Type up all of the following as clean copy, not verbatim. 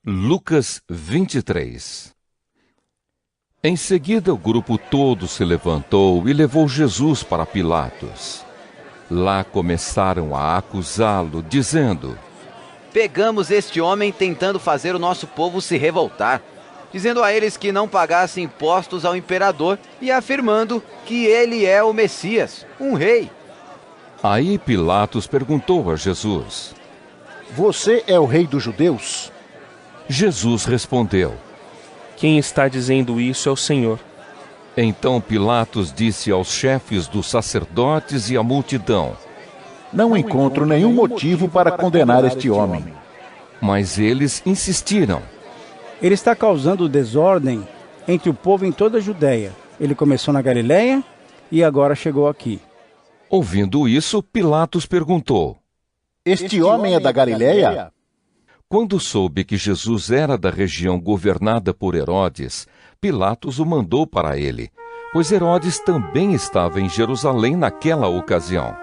Lucas 23. Em seguida, o grupo todo se levantou e levou Jesus para Pilatos. Lá começaram a acusá-lo, dizendo: Pegamos este homem tentando fazer o nosso povo se revoltar, dizendo a eles que não pagassem impostos ao imperador e afirmando que ele é o Messias, um rei. Aí Pilatos perguntou a Jesus: Você é o rei dos judeus? Jesus respondeu: Quem está dizendo isso é o Senhor. Então Pilatos disse aos chefes dos sacerdotes e à multidão: Não encontro nenhum motivo para condenar este homem. Mas eles insistiram: Ele está causando desordem entre o povo em toda a Judéia. Ele começou na Galileia e agora chegou aqui. Ouvindo isso, Pilatos perguntou: Este homem é da Galileia? Quando soube que Jesus era da região governada por Herodes, Pilatos o mandou para ele, pois Herodes também estava em Jerusalém naquela ocasião.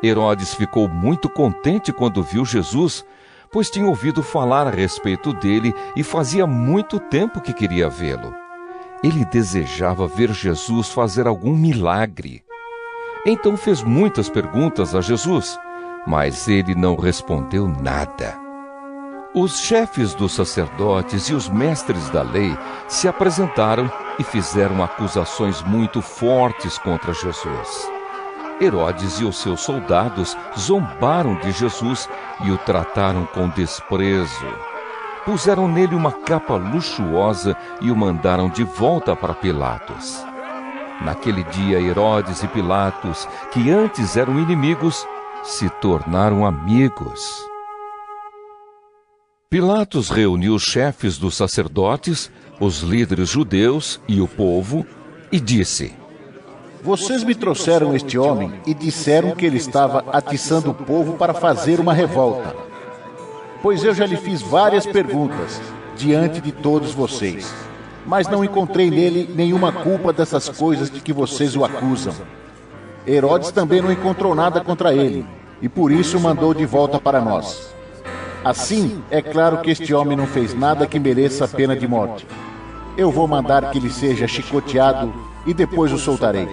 Herodes ficou muito contente quando viu Jesus, pois tinha ouvido falar a respeito dele e fazia muito tempo que queria vê-lo. Ele desejava ver Jesus fazer algum milagre. Então fez muitas perguntas a Jesus, mas ele não respondeu nada. Os chefes dos sacerdotes e os mestres da lei se apresentaram e fizeram acusações muito fortes contra Jesus. Herodes e os seus soldados zombaram de Jesus e o trataram com desprezo. Puseram nele uma capa luxuosa e o mandaram de volta para Pilatos. Naquele dia, Herodes e Pilatos, que antes eram inimigos, se tornaram amigos. Pilatos reuniu os chefes dos sacerdotes, os líderes judeus e o povo, e disse: Vocês me trouxeram este homem e disseram que ele estava atiçando o povo para fazer uma revolta. Pois eu já lhe fiz várias perguntas diante de todos vocês, mas não encontrei nele nenhuma culpa dessas coisas de que vocês o acusam. Herodes também não encontrou nada contra ele, e por isso o mandou de volta para nós. Assim, é claro que este homem não fez nada que mereça a pena de morte. Eu vou mandar que ele seja chicoteado e depois o soltarei.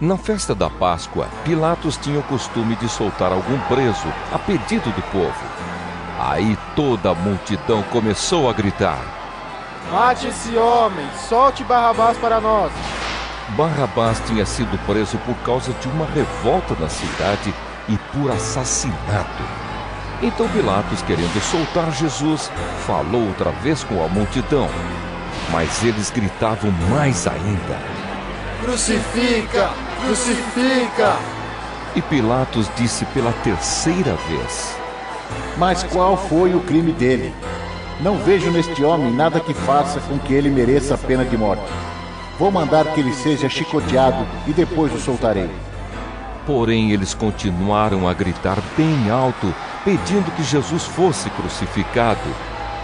Na festa da Páscoa, Pilatos tinha o costume de soltar algum preso a pedido do povo. Aí toda a multidão começou a gritar: Mate esse homem, solte Barrabás para nós. Barrabás tinha sido preso por causa de uma revolta na cidade e por assassinato. Então Pilatos, querendo soltar Jesus, falou outra vez com a multidão. Mas eles gritavam mais ainda: Crucifica! Crucifica! E Pilatos disse pela terceira vez: Mas qual foi o crime dele? Não vejo neste homem nada que faça com que ele mereça a pena de morte. Vou mandar que ele seja chicoteado e depois o soltarei. Porém, eles continuaram a gritar bem alto, pedindo que Jesus fosse crucificado,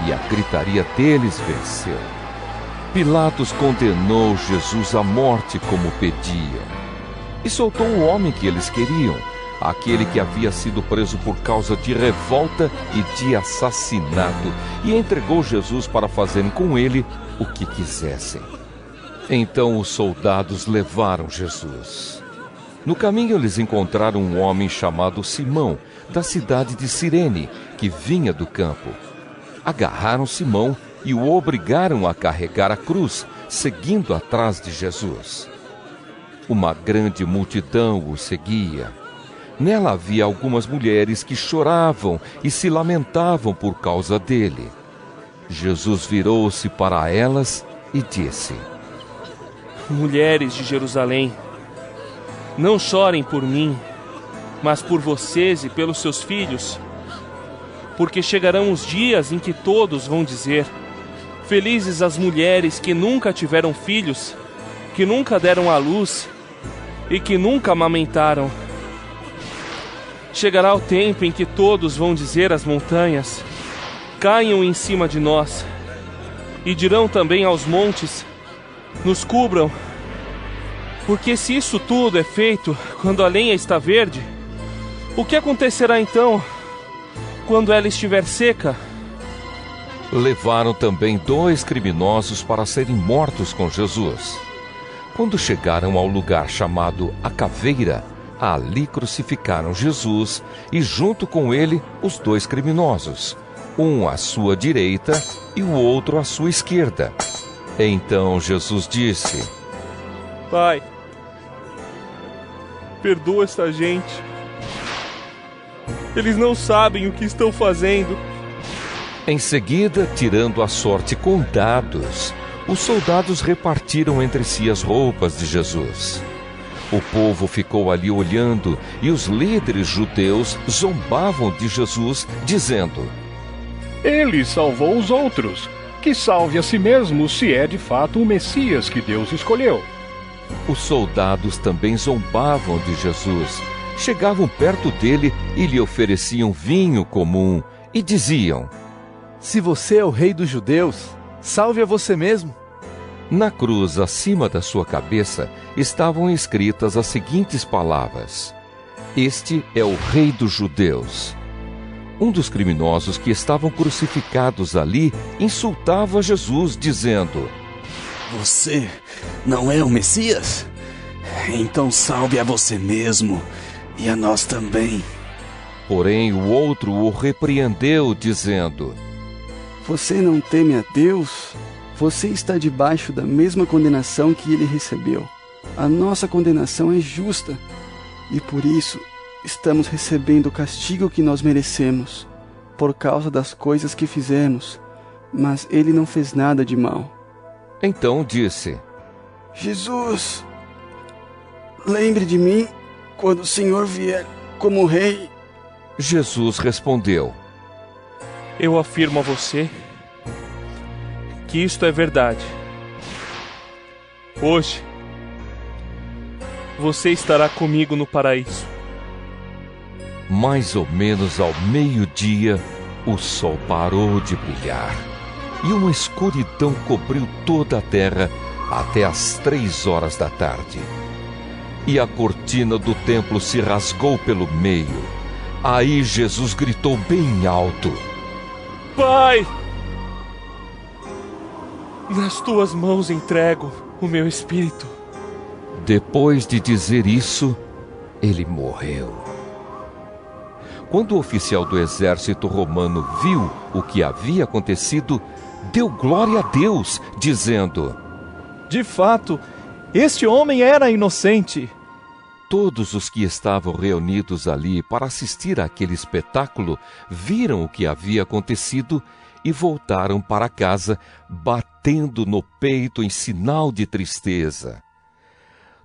e a gritaria deles venceu. Pilatos condenou Jesus à morte como pediam, e soltou o homem que eles queriam, aquele que havia sido preso por causa de revolta e de assassinato, e entregou Jesus para fazerem com ele o que quisessem. Então os soldados levaram Jesus. No caminho eles encontraram um homem chamado Simão, da cidade de Cirene, que vinha do campo. Agarraram Simão e o obrigaram a carregar a cruz, seguindo atrás de Jesus. Uma grande multidão o seguia. Nela havia algumas mulheres que choravam e se lamentavam por causa dele. Jesus virou-se para elas e disse: Mulheres de Jerusalém, não chorem por mim, mas por vocês e pelos seus filhos, porque chegarão os dias em que todos vão dizer: Felizes as mulheres que nunca tiveram filhos, que nunca deram à luz e que nunca amamentaram. Chegará o tempo em que todos vão dizer às montanhas: Caiam em cima de nós, e dirão também aos montes: Nos cubram. Porque se isso tudo é feito quando a lenha está verde, o que acontecerá então quando ela estiver seca? Levaram também 2 criminosos para serem mortos com Jesus. Quando chegaram ao lugar chamado A Caveira, ali crucificaram Jesus e junto com ele os 2 criminosos, um à sua direita e o outro à sua esquerda. Então Jesus disse: Pai, perdoa esta gente. Eles não sabem o que estão fazendo. Em seguida, tirando a sorte com dados, os soldados repartiram entre si as roupas de Jesus. O povo ficou ali olhando e os líderes judeus zombavam de Jesus, dizendo: Ele salvou os outros. Que salve a si mesmo se é de fato o Messias que Deus escolheu. Os soldados também zombavam de Jesus. Chegavam perto dele e lhe ofereciam vinho comum e diziam: Se você é o rei dos judeus, salve a você mesmo. Na cruz, acima da sua cabeça, estavam escritas as seguintes palavras: Este é o rei dos judeus. Um dos criminosos que estavam crucificados ali insultava Jesus, dizendo: Você não é o Messias? Então salve a você mesmo e a nós também. Porém, o outro o repreendeu, dizendo: Você não teme a Deus? Você está debaixo da mesma condenação que ele recebeu. A nossa condenação é justa e por isso estamos recebendo o castigo que nós merecemos, por causa das coisas que fizemos, mas ele não fez nada de mal. Então disse: Jesus, lembre de mim quando o Senhor vier como rei. Jesus respondeu: Eu afirmo a você que isto é verdade. Hoje, você estará comigo no paraíso. Mais ou menos ao meio-dia, o sol parou de brilhar e uma escuridão cobriu toda a terra até às 3 horas da tarde. E a cortina do templo se rasgou pelo meio. Aí Jesus gritou bem alto: Pai, nas tuas mãos entrego o meu espírito. Depois de dizer isso, ele morreu. Quando o oficial do exército romano viu o que havia acontecido, deu glória a Deus, dizendo: De fato, este homem era inocente. Todos os que estavam reunidos ali para assistir àquele espetáculo viram o que havia acontecido e voltaram para casa, batendo no peito em sinal de tristeza.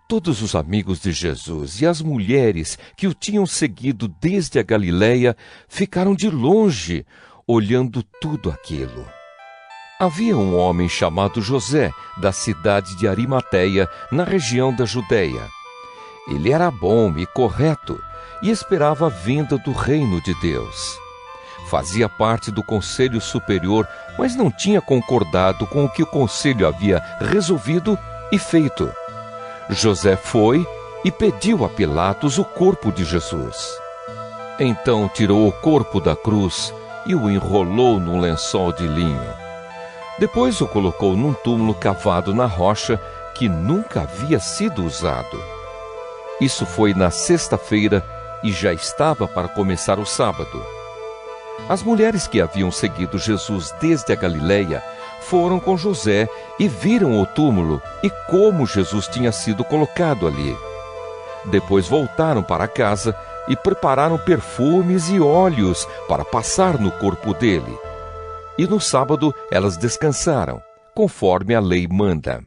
Todos os amigos de Jesus e as mulheres que o tinham seguido desde a Galileia ficaram de longe, olhando tudo aquilo. Havia um homem chamado José, da cidade de Arimateia, na região da Judeia. Ele era bom e correto e esperava a vinda do reino de Deus. Fazia parte do Conselho Superior, mas não tinha concordado com o que o Conselho havia resolvido e feito. José foi e pediu a Pilatos o corpo de Jesus. Então tirou o corpo da cruz e o enrolou num lençol de linho. Depois o colocou num túmulo cavado na rocha que nunca havia sido usado. Isso foi na sexta-feira e já estava para começar o sábado. As mulheres que haviam seguido Jesus desde a Galileia foram com José e viram o túmulo e como Jesus tinha sido colocado ali. Depois voltaram para casa e prepararam perfumes e óleos para passar no corpo dele. E no sábado elas descansaram, conforme a lei manda.